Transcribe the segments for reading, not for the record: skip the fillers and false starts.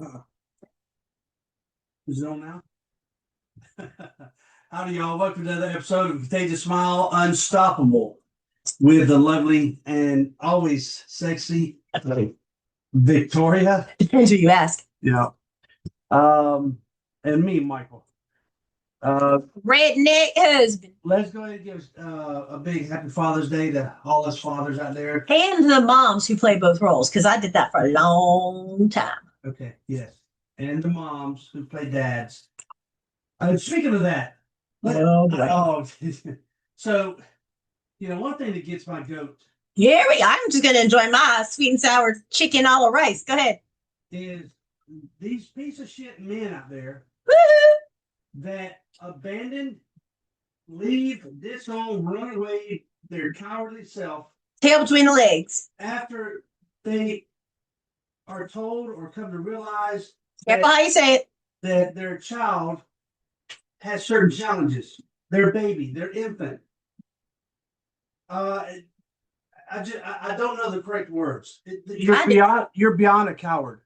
Uh, is it on now? Howdy, y'all. Welcome to another episode of Contagious Smile Unstoppable with the lovely and always sexy Victoria. Depends who you ask. Yeah. Um, and me, Michael. Redneck husband. Let's go ahead and give a big happy Father's Day to all us fathers out there. And the moms who play both roles, because I did that for a long time. Okay, yes. And the moms who play dads. Speaking of that, Oh, boy. oh, so one thing that gets my goat I'm just going to enjoy my sweet and sour chicken a la rice. Go ahead. is these piece of shit men out there Woo-hoo. that abandon, leave, disown, run away their cowardly self Tail between the legs. after they are told or come to realize Careful how you say it. that their child has certain challenges. Their baby, their infant. I don't know the correct words. You're beyond a coward.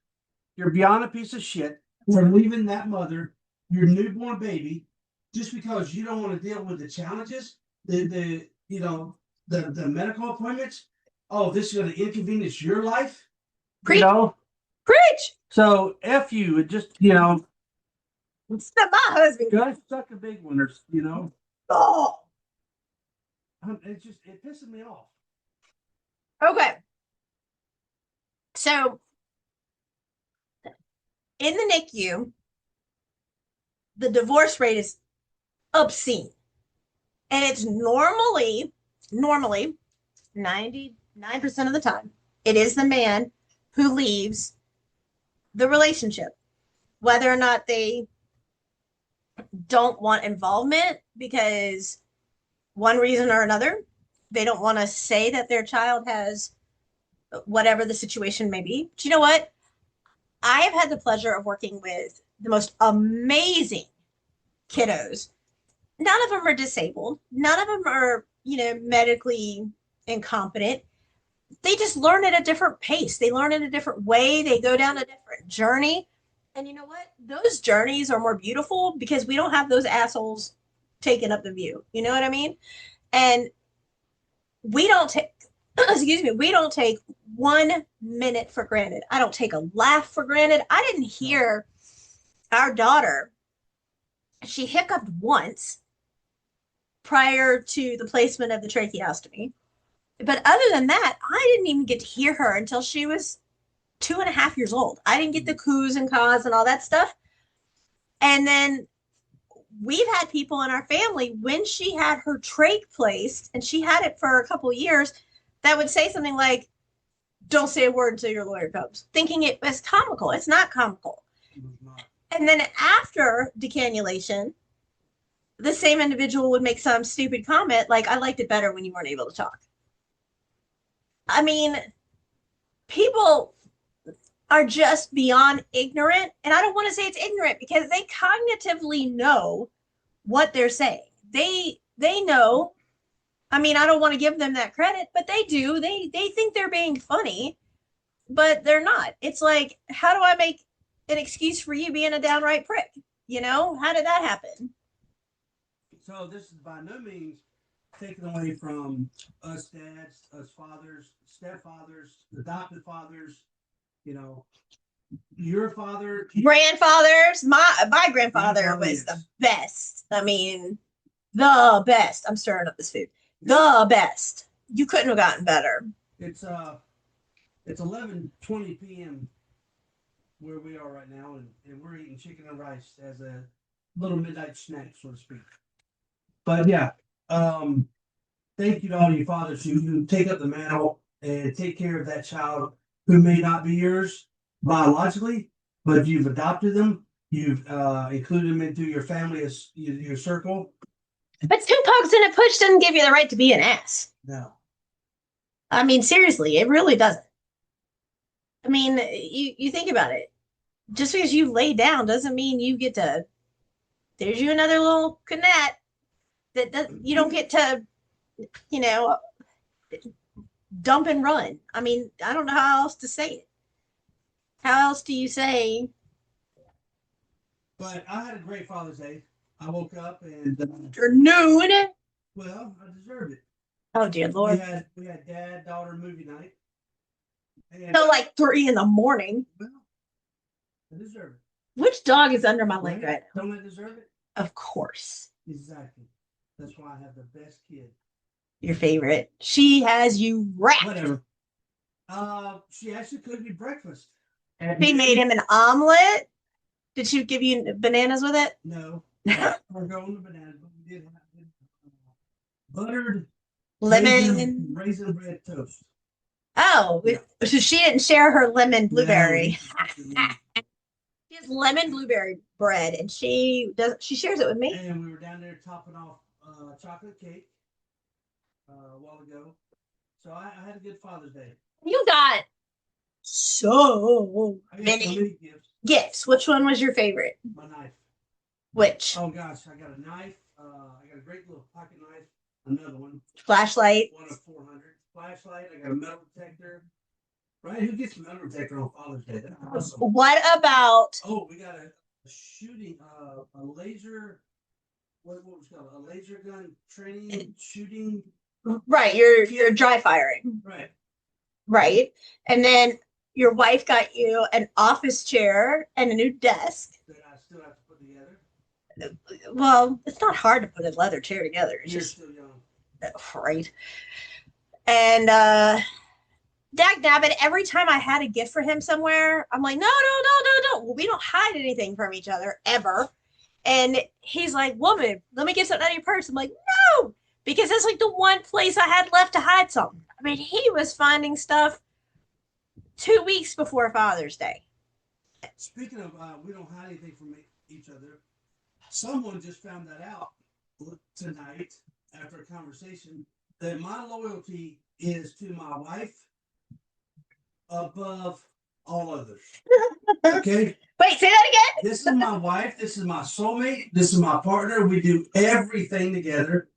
You're beyond a piece of shit for leaving that mother, your newborn baby, just because you don't want to deal with the challenges, the medical appointments. Oh, this is going to inconvenience your life. Preach. Preach. So F you, and just It's not my husband. guys suck a big one, or Oh. It pisses me off. Okay. So in the NICU, the divorce rate is obscene. And it's normally 99% of the time, it is the man who leaves the relationship, whether or not they don't want involvement because one reason or another, they don't want to say that their child has whatever the situation may be. But you know what? I have had the pleasure of working with the most amazing kiddos. None of them are disabled. None of them are, medically incompetent. They just learn at a different pace. They learn in a different way. They go down a different journey. And you know what? Those journeys are more beautiful because we don't have those assholes taking up the view. You know what I mean? And we don't take, excuse me, we don't take 1 minute for granted. I don't take a laugh for granted. I didn't hear our daughter, she hiccuped once prior to the placement of the tracheostomy. But other than that, I didn't even get to hear her until she was 2.5 years old. I didn't get the coos and caws and all that stuff. And then we've had people in our family, when she had her trach placed, and she had it for a couple of years, that would say something like, don't say a word until your lawyer comes, thinking it was comical. It's not comical. And then after decannulation, the same individual would make some stupid comment like, I liked it better when you weren't able to talk. I mean, people are just beyond ignorant. And I don't want to say it's ignorant because they cognitively know what they're saying. They know. I mean, I don't want to give them that credit, but they do. They think they're being funny, but they're not. It's like, how do I make an excuse for you being a downright prick? How did that happen? So this is by no means taken away from us dads, us fathers, stepfathers, adopted fathers, your father, grandfathers. My grandfather was the best. I mean, the best. I'm stirring up this food. The best. You couldn't have gotten better. It's 11:20 p.m. where we are right now, and we're eating chicken and rice as a little midnight snack, so to speak. But yeah, thank you to all you fathers who take up the mantle and take care of that child who may not be yours biologically, but you've adopted them, you've included them into your family as your circle. But 2 pokes in a push doesn't give you the right to be an ass. No. I mean, seriously, it really doesn't. I mean, you think about it. Just because you lay down doesn't mean you get to, there's you another little canet that you don't get to, dump and run. I mean, I don't know how else to say it. How else do you say But I had a great Father's Day. I woke up and Afternoon. well, I deserved it. Oh dear We Lord. had dad daughter movie night, and So like 3 in the morning. well, I deserve it. Which dog is under my leg Right? right now? Don't I deserve it? Of course. Exactly. That's why I have the best kid. Your favorite. She has you wrapped. Whatever. She actually cooked me breakfast. She made him an omelet. Did she give you bananas with it? No, we're going to bananas, but we did have buttered Lemon. raisin bread toast. Oh, Yeah. so she didn't share her lemon No, blueberry. no. She has lemon blueberry bread, and she shares it with me. And we were down there topping off chocolate cake a while ago. So I had a good Father's Day. You got so I got so many many gifts. gifts. Which one was your favorite? My knife. Which? Oh gosh, I got a knife. I got a great little pocket knife. Another one. Flashlight. One of 400. Flashlight. I got a metal detector. Right? Who gets a metal detector on Father's Day? That's awesome. What about? Oh, we got a shooting, a laser. What was it called? A laser gun training shooting. Right, you're dry firing. Right. Right, and then your wife got you an office chair and a new desk. That I still have to put together. Well, it's not hard to put a leather chair together. It's You're just still young. right. And dag nabbit, every time I had a gift for him somewhere, I'm like, no, no, no, no, no. Well, we don't hide anything from each other ever. And he's like, woman, let me get something out of your purse. I'm like, no, because that's like the one place I had left to hide something. I mean, he was finding stuff 2 weeks before Father's Day. Speaking of, we don't hide anything from each other. Someone just found that out tonight after a conversation that my loyalty is to my wife above all others. Okay? Wait, say that again? This is my wife. This is my soulmate. This is my partner. We do everything together.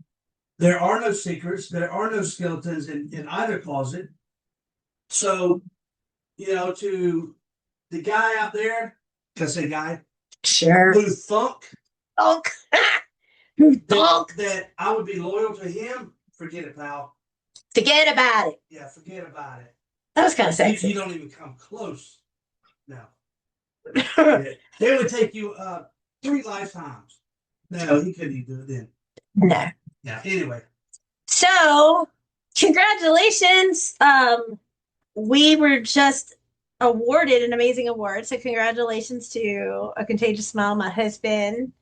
There are no secrets. There are no skeletons in either closet. So, to the guy out there, can I say guy? Sure. Who thunk Thunk. Who thunk? that I would be loyal to him, forget it, pal. Forget about it. Yeah, forget about it. That was kind of sexy. You don't even come close now. They would take you 3 lifetimes. No, he couldn't even do it then. No. Yeah, anyway. So, congratulations. We were just awarded an amazing award. So, congratulations to A Contagious Smile, my husband.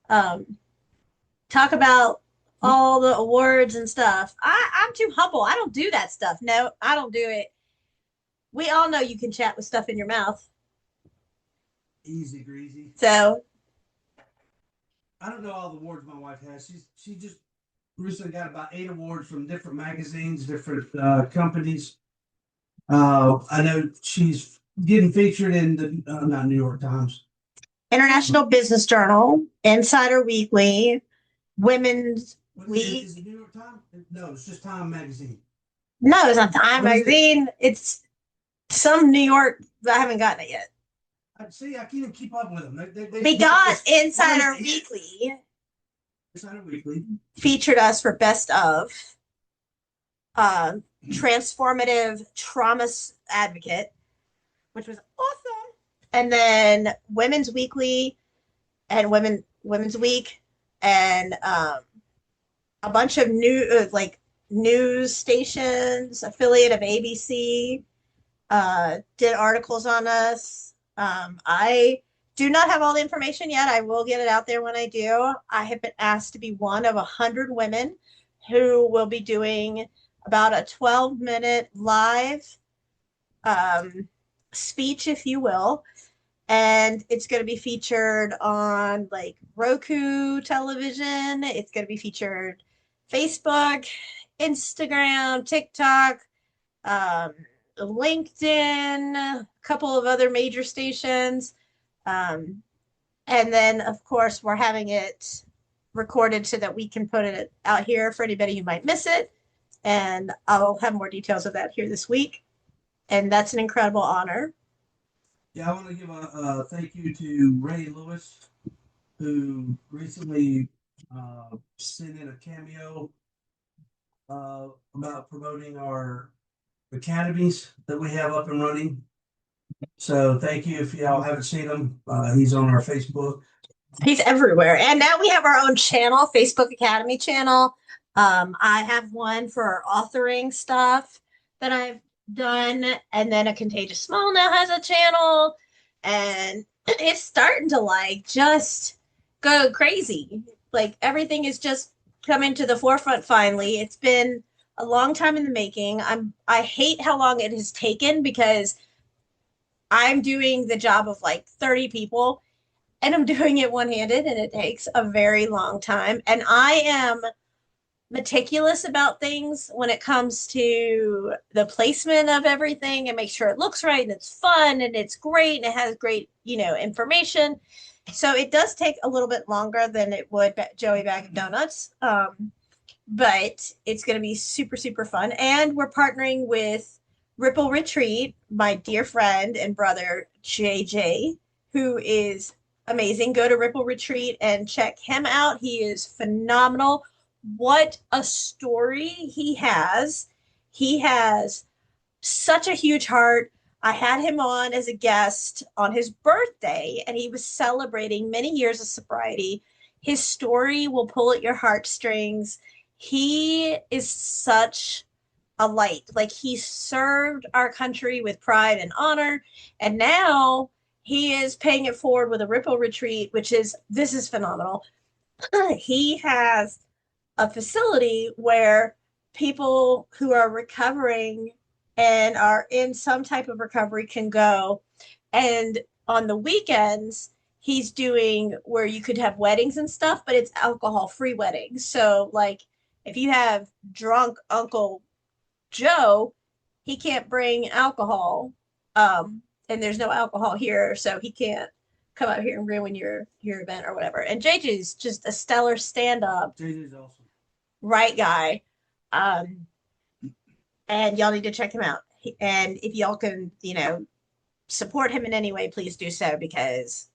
Talk about all the awards and stuff. I'm too humble. I don't do that stuff. No, I don't do it. We all know you can chat with stuff in your mouth. Easy greasy. So, I don't know all the awards my wife has. She just recently got about 8 awards from different magazines, different companies. I know she's getting featured in the not New York Times. International Business Journal, Insider Weekly, Women's Week. Is it New York Times? No, it's just Time Magazine. No, it's not Time What is it? Magazine. It's some New York. I haven't gotten it yet. See, I can't even keep up with them. Because Insider Insider Weekly Weekly featured us for Best of Transformative Trauma Advocate, which was awesome. And then Women's Weekly and Women's Week and a bunch of news stations, affiliate of ABC, did articles on us. I do not have all the information yet. I will get it out there when I do. I have been asked to be one of 100 women who will be doing about a 12-minute live speech, if you will. And it's going to be featured on like Roku television. It's going to be featured Facebook, Instagram, TikTok, LinkedIn, a couple of other major stations. And then, of course, we're having it recorded so that we can put it out here for anybody who might miss it. And I'll have more details of that here this week. And that's an incredible honor. Yeah, I want to give a thank you to Ray Lewis, who recently sent in a cameo about promoting our academies that we have up and running. So thank you. If y'all haven't seen him, he's on our Facebook. He's everywhere. And now we have our own channel, Facebook Academy channel. I have one for our authoring stuff that I've done. And then A Contagious Smile now has a channel. And it's starting to like just go crazy. Like everything is just coming to the forefront finally. It's been a long time in the making. I hate how long it has taken because I'm doing the job of like 30 people and I'm doing it one handed and it takes a very long time. And I am meticulous about things when it comes to the placement of everything and make sure it looks right and it's fun and it's great and it has great, information. So it does take a little bit longer than it would Joey Bag of Donuts. But it's going to be super, super fun. And we're partnering with Ripple Retreat, my dear friend and brother, JJ, who is amazing. Go to Ripple Retreat and check him out. He is phenomenal. What a story he has. He has such a huge heart. I had him on as a guest on his birthday, and he was celebrating many years of sobriety. His story will pull at your heartstrings. He is such a light. Like he served our country with pride and honor, and now he is paying it forward with a Ripple Retreat, which is this is phenomenal. He has a facility where people who are recovering and are in some type of recovery can go. And on the weekends, he's doing where you could have weddings and stuff, but it's alcohol free weddings. So, like, if you have drunk Uncle Joe, he can't bring alcohol. And there's no alcohol here, so he can't come out here and ruin your event or whatever. And JJ's just a stellar stand up, JJ's awesome. right guy. And y'all need to check him out. And if y'all can, support him in any way, please do so because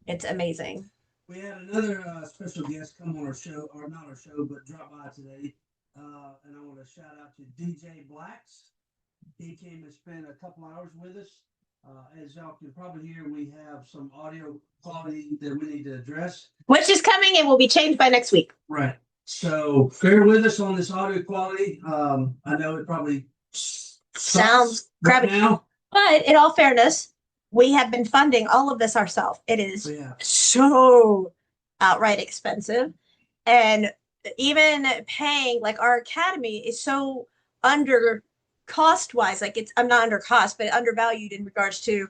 it's amazing. We had another special guest come on our show, or not our show, but drop by today. And I want to shout out to DJ Blacks. He came and spent a couple hours with us. As y'all can probably hear, we have some audio quality that we need to address. Which is coming and will be changed by next week. Right. So bear with us on this audio quality. I know it probably sounds crappy now, but in all fairness, we have been funding all of this ourselves. It is so outright expensive, and even paying like our academy is so under cost wise. Like I'm not under cost, but undervalued in regards to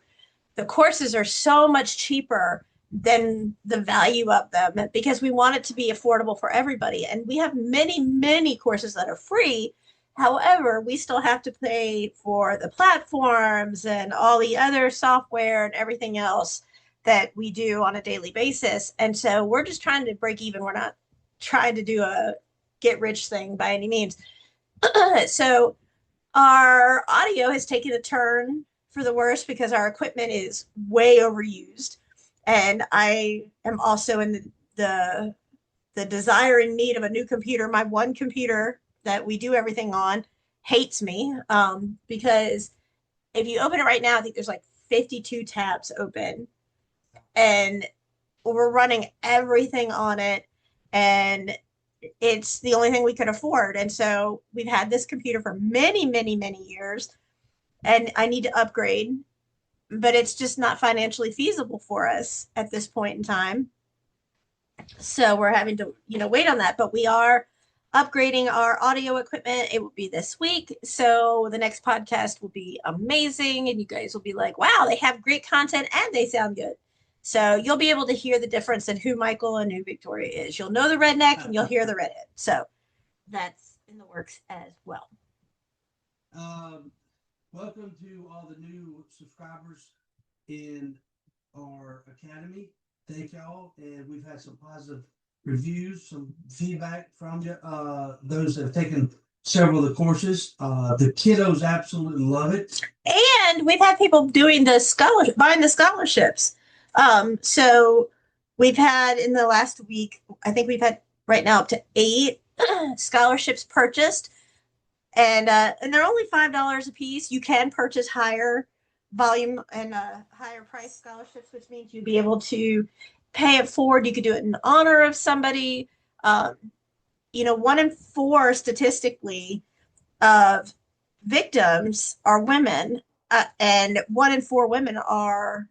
the courses are so much cheaper than the value of them because we want it to be affordable for everybody. And we have many, many courses that are free. However, we still have to pay for the platforms and all the other software and everything else that we do on a daily basis. And so we're just trying to break even. We're not trying to do a get rich thing by any means. So our audio has taken a turn for the worse because our equipment is way overused. And I am also in the desire and need of a new computer. My one computer that we do everything on hates me because if you open it right now, I think there's like 52 tabs open and we're running everything on it and it's the only thing we could afford. And so we've had this computer for many, many, many years and I need to upgrade, but it's just not financially feasible for us at this point in time. So we're having to, wait on that, but we are upgrading our audio equipment. It will be this week. So the next podcast will be amazing. And you guys will be like, wow, they have great content and they sound good. So you'll be able to hear the difference in who Michael and who Victoria is. You'll know the redneck and you'll hear the redhead. So that's in the works as well. Welcome to all the new subscribers in our academy. Thank y'all. And we've had some positive reviews, some feedback from those that have taken several of the courses. The kiddos absolutely love it. And we've had people doing the scholarship, buying the scholarships. So we've had in the last week, I think we've had right now up to 8 scholarships purchased, and they're only $5 a piece. You can purchase higher volume and higher price scholarships, which means you'd be able to pay it forward. You could do it in honor of somebody. Um, 1 in 4 statistically of victims are women, and 1 in 4 women are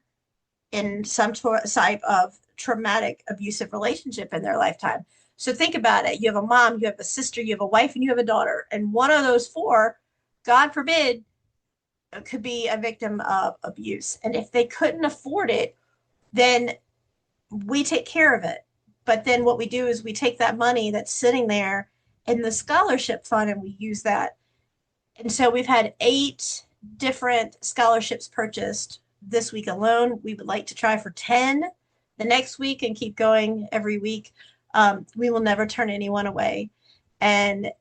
in some type of traumatic abusive relationship in their lifetime. So think about it. You have a mom, you have a sister, you have a wife, and you have a daughter. And one of those 4, God forbid, could be a victim of abuse. And if they couldn't afford it, then we take care of it. But then what we do is we take that money that's sitting there in the scholarship fund and we use that. And so we've had 8 different scholarships purchased this week alone. We would like to try for 10 the next week and keep going every week. We will never turn anyone away. And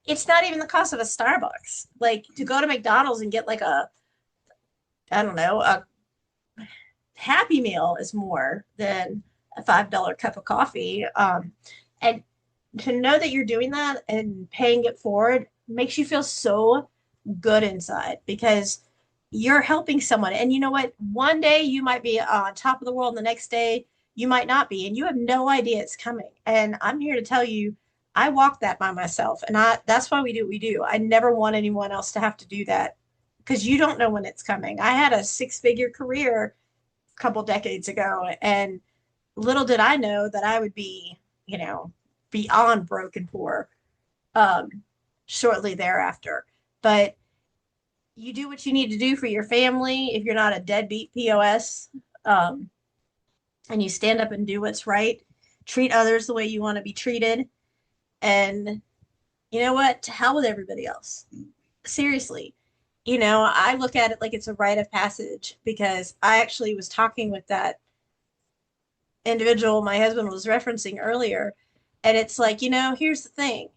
it's not even the cost of a Starbucks. Like to go to McDonald's and get like I don't know, a Happy Meal is more than a $5 cup of coffee. And to know that you're doing that and paying it forward makes you feel so good inside because you're helping someone. And you know what? One day you might be on top of the world, and the next day you might not be, and you have no idea it's coming. And I'm here to tell you, I walk that by myself, and that's why we do what we do. I never want anyone else to have to do that because you don't know when it's coming. I had a 6-figure career a couple decades ago, and little did I know that I would be, beyond broken poor um, shortly thereafter. But you do what you need to do for your family if you're not a deadbeat POS, and you stand up and do what's right. Treat others the way you want to be treated. And you know what? To hell with everybody else. Seriously. I look at it like it's a rite of passage because I actually was talking with that individual my husband was referencing earlier. And it's like, here's the thing.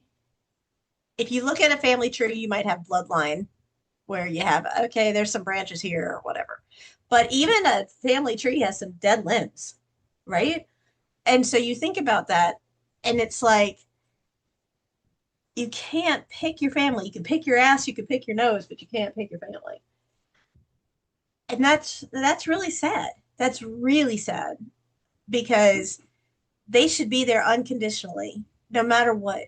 If you look at a family tree, you might have bloodline where you have, okay, there's some branches here or whatever. But even a family tree has some dead limbs, right? And so you think about that, and it's like, you can't pick your family. You can pick your ass, you can pick your nose, but you can't pick your family. And that's really sad. That's really sad because they should be there unconditionally, no matter what,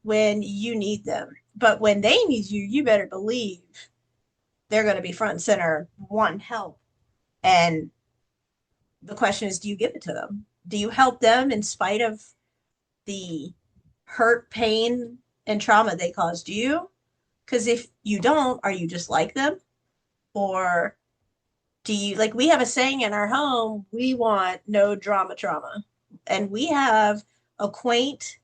when you need them. But when they need you, you better believe they're going to be front and center, wanting help. And the question is, do you give it to them? Do you help them in spite of the hurt, pain, and trauma they caused you? Because if you don't, are you just like them? Or do you, like, we have a saying in our home, we want no drama trauma. And we have a quaint,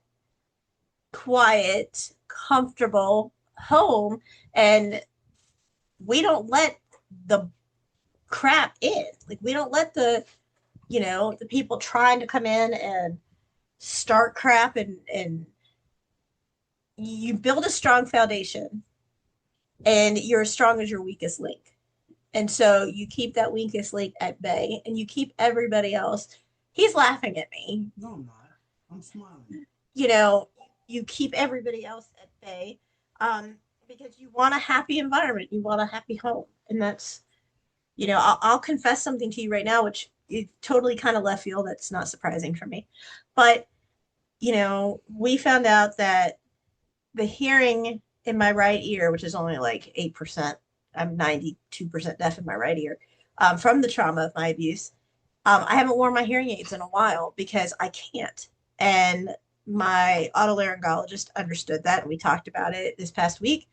quiet, comfortable home. And we don't let the crap in. Like, we don't let the people trying to come in and start crap, and you build a strong foundation and you're as strong as your weakest link. And so you keep that weakest link at bay and you keep everybody else. He's laughing at me. No, I'm not. I'm smiling. You keep everybody else at bay because you want a happy environment. You want a happy home. And that's, I'll confess something to you right now, which is totally kind of left field. That's not surprising for me. But, we found out that the hearing in my right ear, which is only like 8%, I'm 92% deaf in my right ear, from the trauma of my abuse. I haven't worn my hearing aids in a while because I can't. And my otolaryngologist understood that, and we talked about it this past week.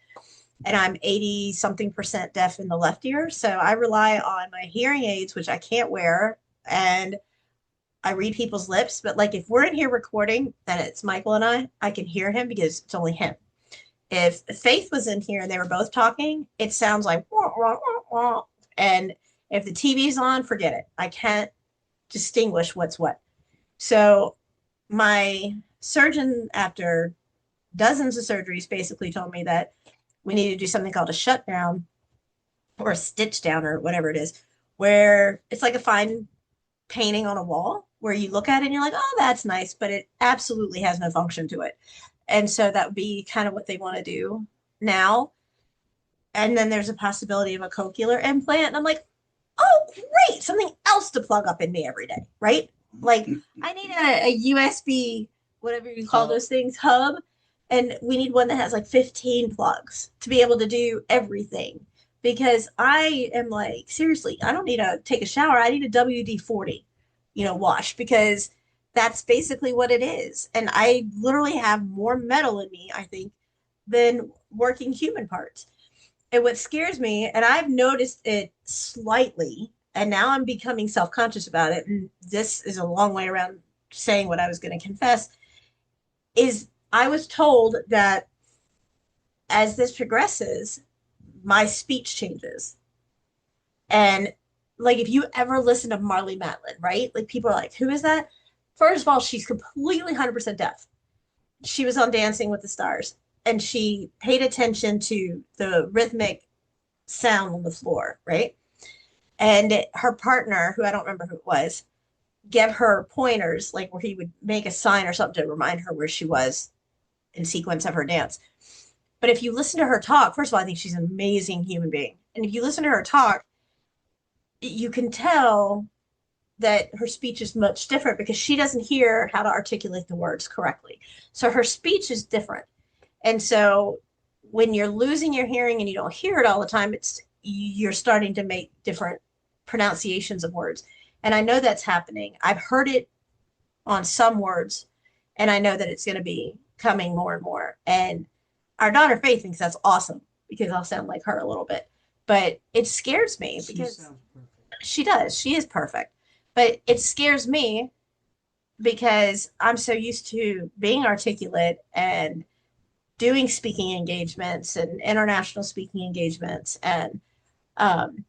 And I'm 80 something percent deaf in the left ear. So I rely on my hearing aids, which I can't wear. And I read people's lips. But like if we're in here recording and it's Michael and I can hear him because it's only him. If Faith was in here and they were both talking, it sounds like wah, wah, wah, wah. And if the TV's on, forget it. I can't distinguish what's what. So my surgeon, after dozens of surgeries, basically told me that we need to do something called a shutdown or a stitch down or whatever it is, where it's like a fine painting on a wall where you look at it and you're like, oh, that's nice, but it absolutely has no function to it. And so that would be kind of what they want to do now. And then there's a possibility of a cochlear implant. And I'm like, oh, great, something else to plug up in me every day, right? Like I need a USB, whatever you call those things, hub. And we need one that has like 15 plugs to be able to do everything. Because I am like, seriously, I don't need to take a shower. I need a WD-40, wash because that's basically what it is. And I literally have more metal in me, I think, than working human parts. And what scares me, and I've noticed it slightly, and now I'm becoming self conscious about it. And this is a long way around saying what I was going to confess is I was told that as this progresses, my speech changes. And like, if you ever listen to Marley Matlin, right? Like, people are like, who is that? First of all, she's completely 100% deaf. She was on Dancing with the Stars and she paid attention to the rhythmic sound on the floor, right? And her partner, who I don't remember who it was, gave her pointers, like where he would make a sign or something to remind her where she was in sequence of her dance. But if you listen to her talk, first of all, I think she's an amazing human being. And if you listen to her talk, you can tell that her speech is much different because she doesn't hear how to articulate the words correctly. So her speech is different. And so when you're losing your hearing and you don't hear it all the time, you're starting to make different pronunciations of words. And I know that's happening. I've heard it on some words, and I know that it's going to be coming more and more. And our daughter Faith thinks that's awesome because I'll sound like her a little bit. But it scares me She because sounds perfect. she does. She is perfect. But it scares me because I'm so used to being articulate and doing speaking engagements and international speaking engagements and um,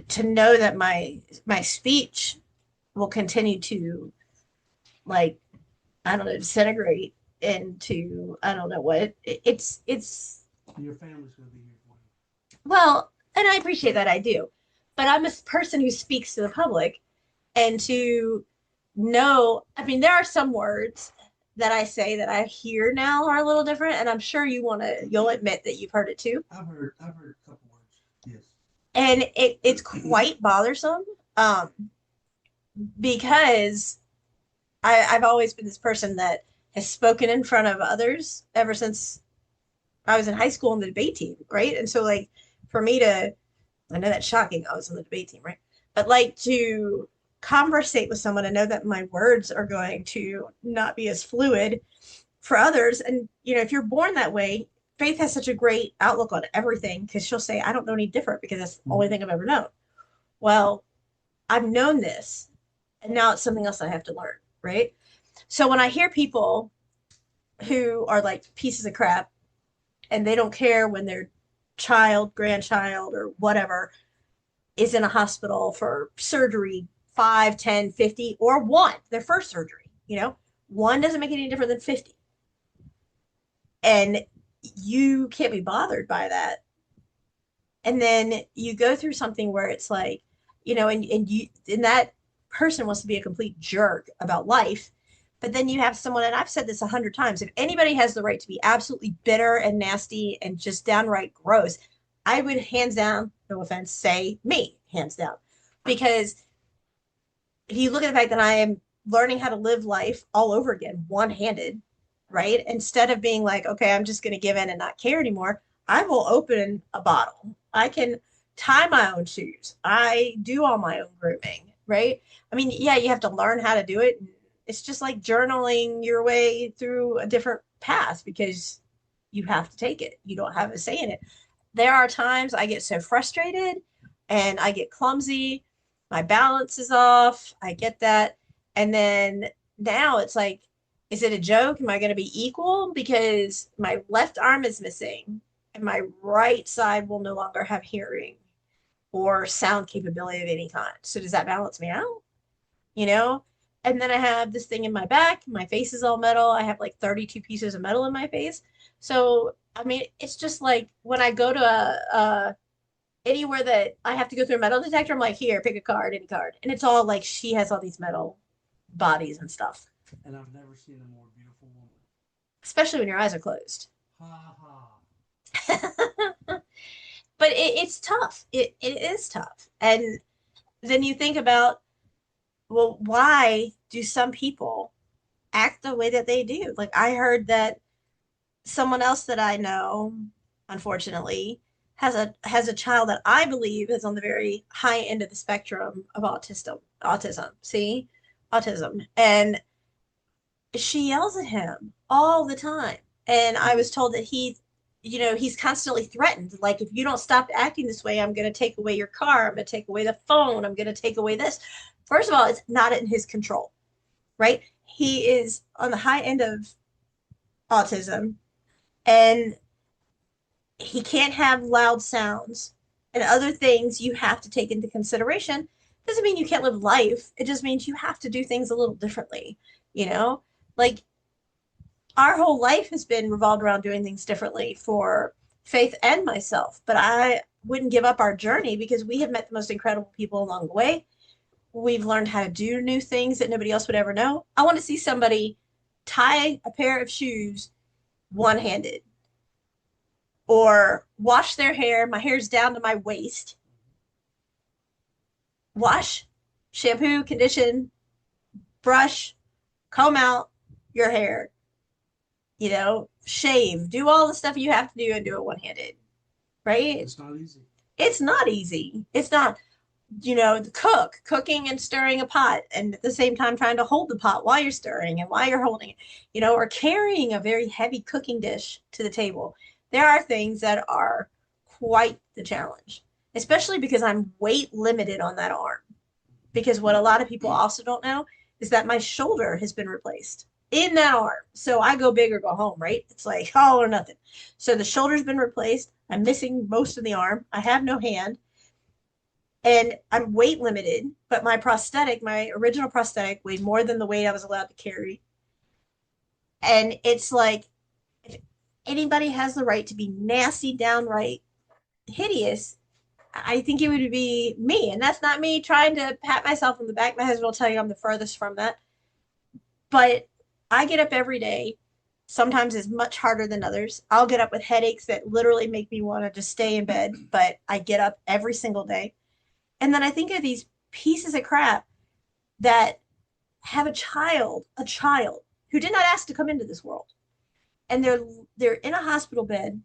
to know that my speech will continue to like I don't know disintegrate into I don't know what it's Your family's going to be here for well and I appreciate that I do but I'm a person who speaks to the public and to know I mean there are some words that I say that I hear now are a little different and I'm sure you'll admit that you've heard it too you. I've heard a couple words. Yes. and it's quite bothersome um, because I've always been this person that has spoken in front of others ever since I was in high school in the debate team, right? And so like for me to I know that's shocking, I was on the debate team, right? But like to conversate with someone and know that my words are going to not be as fluid for others. And if you're born that way, Faith has such a great outlook on everything because she'll say, I don't know any different because that's the only thing I've ever known. Well, I've known this and now it's something else I have to learn, right? So when I hear people who are like pieces of crap and they don't care when their child, grandchild, or whatever is in a hospital for surgery 5, 10, 50, or one, their first surgery, one doesn't make it any different than 50. And you can't be bothered by that. And then you go through something where it's like, and that person wants to be a complete jerk about life. But then you have someone, and I've said this 100 times, if anybody has the right to be absolutely bitter and nasty and just downright gross, I would hands down, no offense, say me, hands down. Because if you look at the fact that I am learning how to live life all over again, one handed, right? Instead of being like, okay, I'm just going to give in and not care anymore, I will open a bottle. I can tie my own shoes. I do all my own grooming, right? I mean, yeah, you have to learn how to do it. It's just like journaling your way through a different path because you have to take it. You don't have a say in it. There are times I get so frustrated and I get clumsy. My balance is off. I get that. And then now it's like, is it a joke? Am I going to be equal? Because my left arm is missing and my right side will no longer have hearing or sound capability of any kind. So does that balance me out? You know? And then I have this thing in my back. My face is all metal. I have like 32 pieces of metal in my face. So, I mean, it's just like when I go to anywhere that I have to go through a metal detector, I'm like, here, pick a card, any card. And it's all like she has all these metal bodies and stuff, And I've never seen a more beautiful woman. especially when your eyes are closed. Ha ha. But it's tough. It is tough. And then you think about, well, why do some people act the way that they do? Like I heard that someone else that I know, unfortunately, has a child that I believe is on the very high end of the spectrum of autism. See, autism, and she yells at him all the time. And I was told that he's constantly threatened. Like, if you don't stop acting this way, I'm going to take away your car. I'm going to take away the phone. I'm going to take away this. First of all, it's not in his control, right? He is on the high end of autism, and he can't have loud sounds and other things you have to take into consideration. Doesn't mean you can't live life. It just means you have to do things a little differently, you know? Like, our whole life has been revolved around doing things differently for Faith and myself. But I wouldn't give up our journey because we have met the most incredible people along the way. We've learned how to do new things that nobody else would ever know. I want to see somebody tie a pair of shoes one handed or wash their hair. My hair's down to my waist. Wash, shampoo, condition, brush, comb out your hair, shave, do all the stuff you have to do and do it one handed, right? It's not easy. It's not easy. It's not, cooking and stirring a pot and at the same time trying to hold the pot while you're stirring and while you're holding it, or carrying a very heavy cooking dish to the table. There are things that are quite the challenge, especially because I'm weight limited on that arm. Because what a lot of people also don't know is that my shoulder has been replaced in that arm. So I go big or go home, right? It's like all or nothing. So the shoulder's been replaced. I'm missing most of the arm. I have no hand. And I'm weight limited, but my original prosthetic, weighed more than the weight I was allowed to carry. And it's like, if anybody has the right to be nasty, downright hideous, I think it would be me. And that's not me trying to pat myself on the back. My husband will tell you I'm the furthest from that. But I get up every day. Sometimes it's much harder than others. I'll get up with headaches that literally make me want to just stay in bed, but I get up every single day. And then I think of these pieces of crap that have a child who did not ask to come into this world. And they're in a hospital bed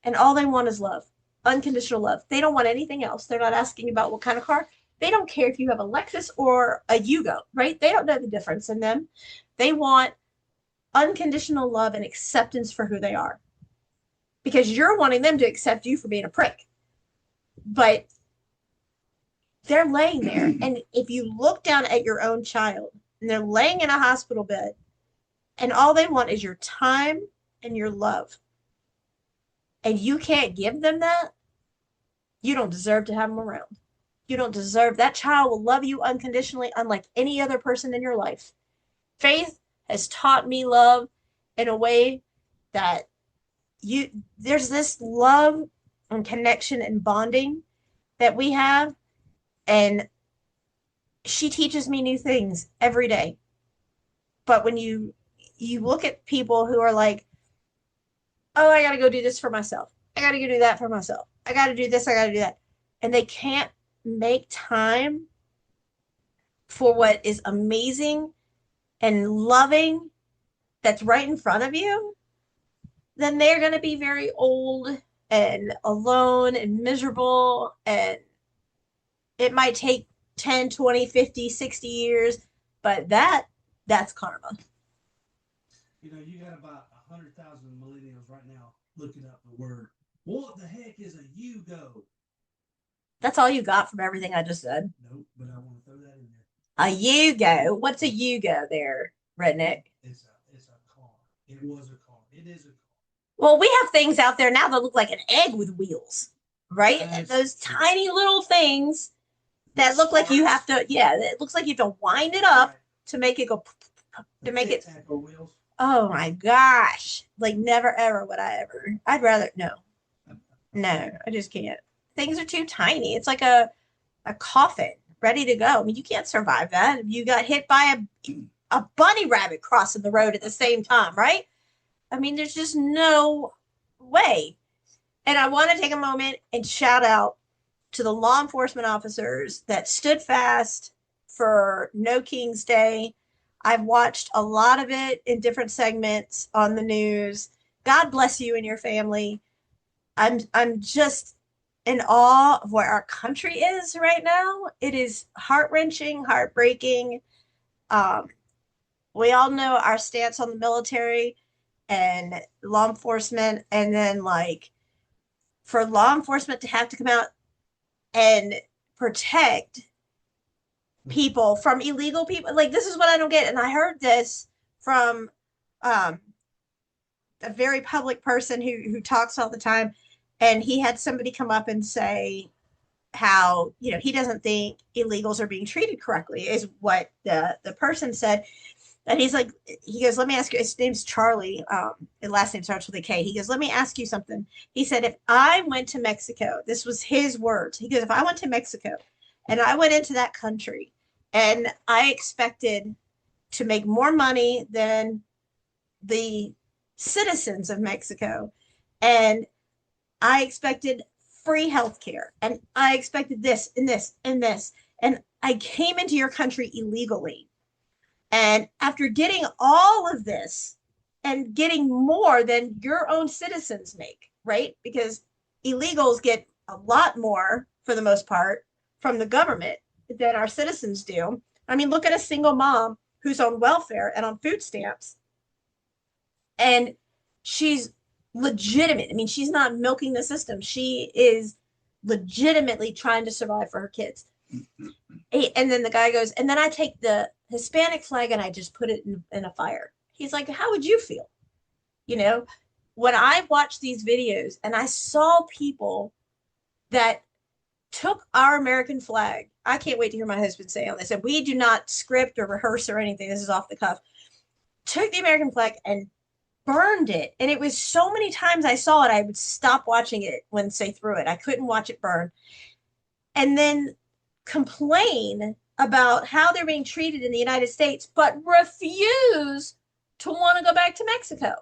and all they want is love, unconditional love. They don't want anything else. They're not asking about what kind of car. They don't care if you have a Lexus or a Yugo, right? They don't know the difference in them. They want unconditional love and acceptance for who they are because you're wanting them to accept you for being a prick. But they're laying there. And if you look down at your own child and they're laying in a hospital bed and all they want is your time and your love, and you can't give them that, you don't deserve to have them around. You don't deserve that child will love you unconditionally, unlike any other person in your life. Faith has taught me love in a way that there's this love and connection and bonding that we have, and she teaches me new things every day. But when you look at people who are like, oh, I got to go do this for myself, I got to go do that for myself, I got to do this, I got to do that, and they can't make time for what is amazing and loving that's right in front of you, then they're going to be very old and alone and miserable. And it might take 10, 20, 50, 60 years, but that's karma. You got about 100,000 millennials right now looking up the word. What the heck is a Yugo? That's all you got from everything I just said. Nope, but I want to throw that in there. A Yugo. What's a Yugo there, redneck? It's a car. It was a car. It is a car. Well, we have things out there now that look like an egg with wheels, right? Those tiny little things that look like you have to, yeah, it looks like you have to wind it up to make it go, to make it. Wheels. Oh my gosh. Like never ever would I ever. I'd rather, no, I just can't. things are too tiny. It's like a coffin ready to go. I mean, you can't survive that. You got hit by a bunny rabbit crossing the road at the same time, right? I mean, there's just no way. And I want to take a moment and shout out to the law enforcement officers that stood fast for No King's Day. I've watched a lot of it in different segments on the news. God bless you and your family. I'm just in awe of where our country is right now. It is heart-wrenching, heartbreaking. Um, we all know our stance on the military and law enforcement, and then like for law enforcement to have to come out and protect people from illegal people, like this is what I don't get. And I heard this from um, a very public person who talks all the time, and he had somebody come up and say how he doesn't think illegals are being treated correctly, is what the person said. And he's like, he goes, let me ask you, his name's Charlie. His last name starts with a K. He goes, let me ask you something. He said, if I went to Mexico, this was his words. He goes, if I went to Mexico and I went into that country and I expected to make more money than the citizens of Mexico, and I expected free healthcare, and I expected this and this and this, and I came into your country illegally, and after getting all of this and getting more than your own citizens make, right? Because illegals get a lot more, for the most part, from the government than our citizens do. I mean, look at a single mom who's on welfare and on food stamps, and she's legitimate. I mean, she's not milking the system. She is legitimately trying to survive for her kids. And then the guy goes, and then I take the Hispanic flag and I just put it in a fire. He's like, how would you feel? You know, when I watched these videos and I saw people that took our American flag, I can't wait to hear my husband say on this. And we do not script or rehearse or anything. This is off the cuff. Took the American flag and burned it. And it was so many times I saw it, I would stop watching it when they threw it. I couldn't watch it burn. And then complain about how they're being treated in the United States, but refuse to want to go back to Mexico.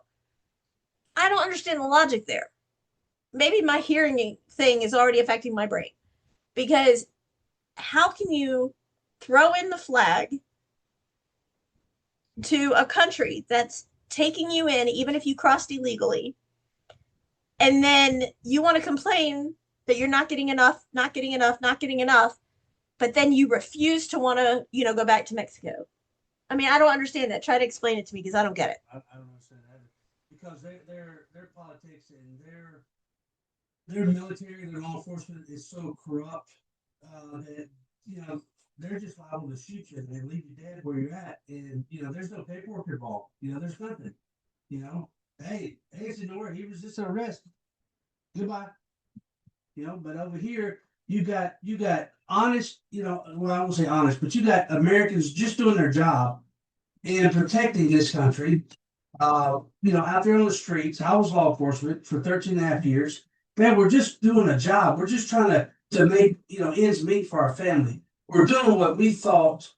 I don't understand the logic there. Maybe my hearing thing is already affecting my brain, because how can you throw in the flag to a country that's taking you in, even if you crossed illegally, and then you want to complain that you're not getting enough, not getting enough, not getting enough, but then you refuse to want to, go back to Mexico? I mean, I don't understand that. Try to explain it to me, because I don't get it. I don't understand that because their politics and their military, their law enforcement is so corrupt that they're just liable to shoot you and they leave you dead where you're at, and there's no paperwork involved. There's nothing. Hey, it's nowhere. He resisted arrest. Goodbye. But over here you got honest. Well, I won't say honest, but you got Americans just doing their job and protecting this country. Out there on the streets. I was law enforcement for 13 and a half years. Man, we're just doing a job. We're just trying to make ends meet for our family. We're doing what we thought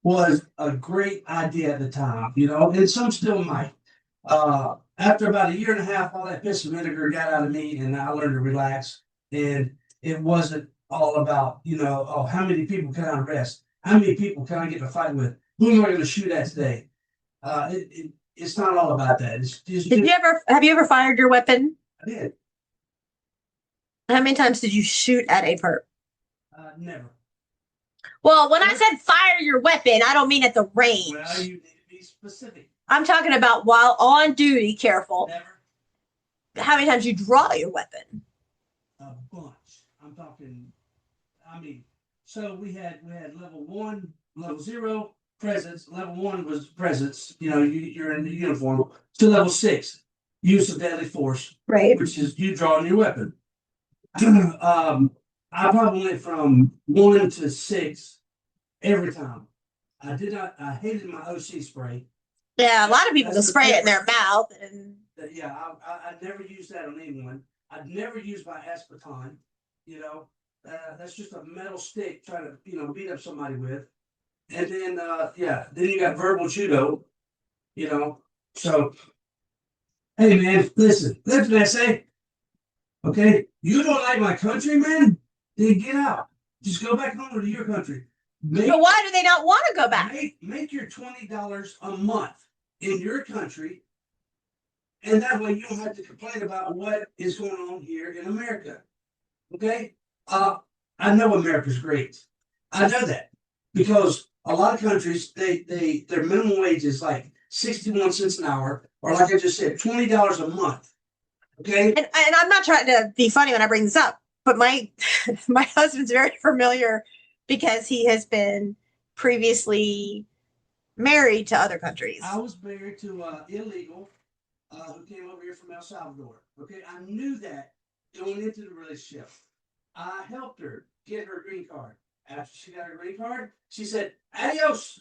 was a great idea at the time, and some still might. After about a year and a half, all that piss and vinegar got out of me, and I learned to relax. And it wasn't all about, oh, how many people can I arrest? How many people can I get in a fight with? Who am I going to shoot at today? It's not all about that. It's just. Have you ever fired your weapon? I did. How many times did you shoot at a perp? Never. Well, when I said fire your weapon, I don't mean at the range. Well, you need to be specific. I'm talking about while on duty. Careful. Never. How many times you draw your weapon? A bunch. I'm talking. So we had level 1, level 0 presence. Level 1 was presence. You're in the uniform. To level 6, use of deadly force. Right. Which is you drawing your weapon. I probably went from 1 to 6 every time. I hated my OC spray. Yeah, a lot of people just spray it in their mouth. And Yeah, I never used that on anyone. I'd never used my aspartame. You know, that's just a metal stick trying to beat up somebody with. And then yeah, then you got verbal judo. You know, so hey man, listen, essay. Okay, you don't like my country, man? Then get out. Just go back home to your country. Make But why do they not want to go back? make your $20 a month in your country, and that way you don't have to complain about what is going on here in America. Okay? I know America's great. I know that because a lot of countries their minimum wage is like 61 cents an hour, or like I just said, $20 a month. Okay. And I'm not trying to be funny when I bring this up, but my my husband's very familiar because he has been previously married to other countries. I was married to illegal who came over here from El Salvador. Okay, I knew that going into the relationship. I helped her get her green card. After she got her green card, she said, "Adios."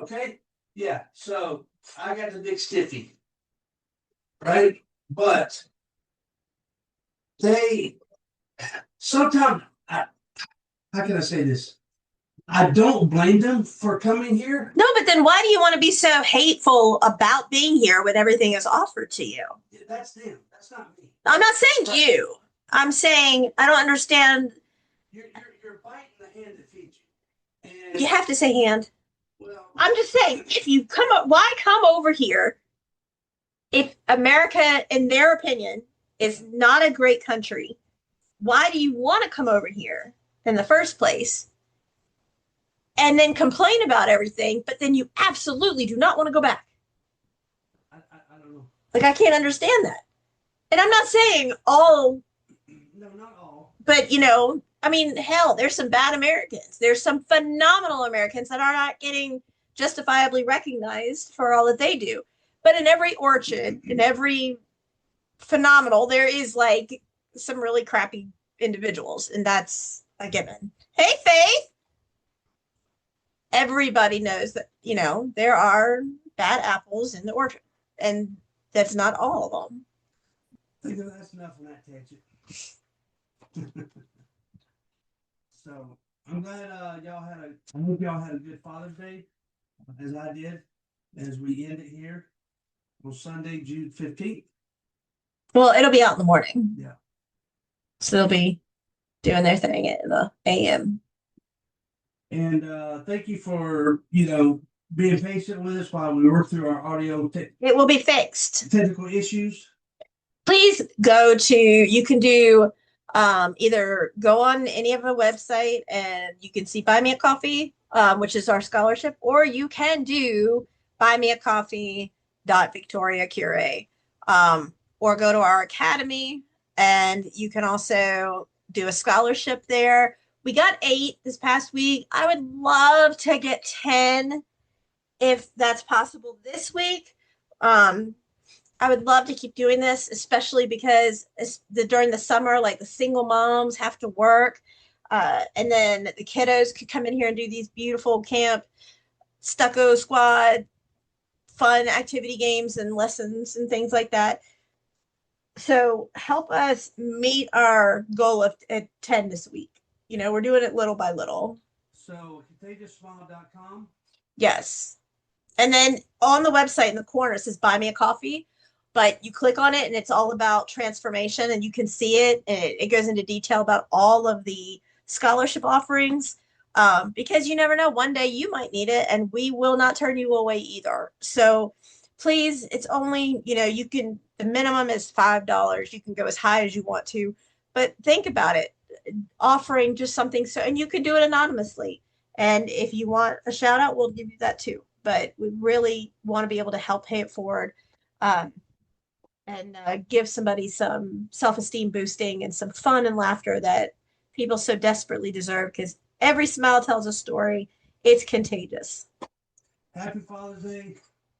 Okay, yeah. So I got the big stiffy, right? But they sometimes, how can I say this? I don't blame them for coming here. No, but then why do you want to be so hateful about being here when everything is offered to you? That's them. That's not me. I'm not saying you. I'm saying I don't understand. You're biting the hand that feeds you. And You have to say hand. well, I'm just saying, if you come up, why come over here if America, in their opinion, is not a great country? Why do you want to come over here in the first place? And then complain about everything, but then you absolutely do not want to go back. I don't know. Like, I can't understand that. And I'm not saying all, No, not all. but I mean, hell, there's some bad Americans. There's some phenomenal Americans that are not getting justifiably recognized for all that they do. But in every orchard, in every phenomenal, there is like some really crappy individuals, and that's a given. Hey, Faith. Everybody knows that, there are bad apples in the orchard, and that's not all of them. I think that's enough on that tangent. So I'm glad I hope y'all had a good Father's Day, as I did, as we end it here on Sunday, June 15th. Well, it'll be out in the morning. Yeah. So they'll be doing their thing at the AM. And thank you for, being patient with us while we work through our audio It will be fixed. technical issues. Please go to, you can do either go on any of the website and you can see Buy Me a Coffee, which is our scholarship, or you can do buymeacoffee.victoriacure, or go to our academy, and you can also do a scholarship there. We got 8 this past week. I would love to get 10 if that's possible this week. I would love to keep doing this, especially because during the summer, like the single moms have to work. And then the kiddos could come in here and do these beautiful camp stucco squad fun activity games and lessons and things like that. So help us meet our goal of at 10 this week. We're doing it little by little. So contagiousmile.com. Yes. And then on the website in the corner, it says Buy Me a Coffee, but you click on it and it's all about transformation, and you can see it. And it goes into detail about all of the scholarship offerings, because you never know. One day you might need it, and we will not turn you away either. So please, it's only, the minimum is $5. You can go as high as you want to, but think about it. Offering just something, and you can do it anonymously. And if you want a shout out, we'll give you that too. But we really want to be able to help pay it forward, and give somebody some self-esteem boosting and some fun and laughter that people so desperately deserve, because every smile tells a story. It's contagious. Happy Father's Day.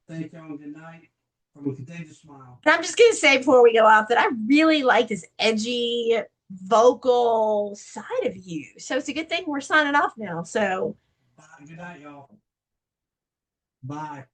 Thank y'all and good night from a contagious smile. And I'm just going to say before we go off that I really like this edgy vocal side of you. So it's a good thing we're signing off now. So bye. Good night, y'all. Bye.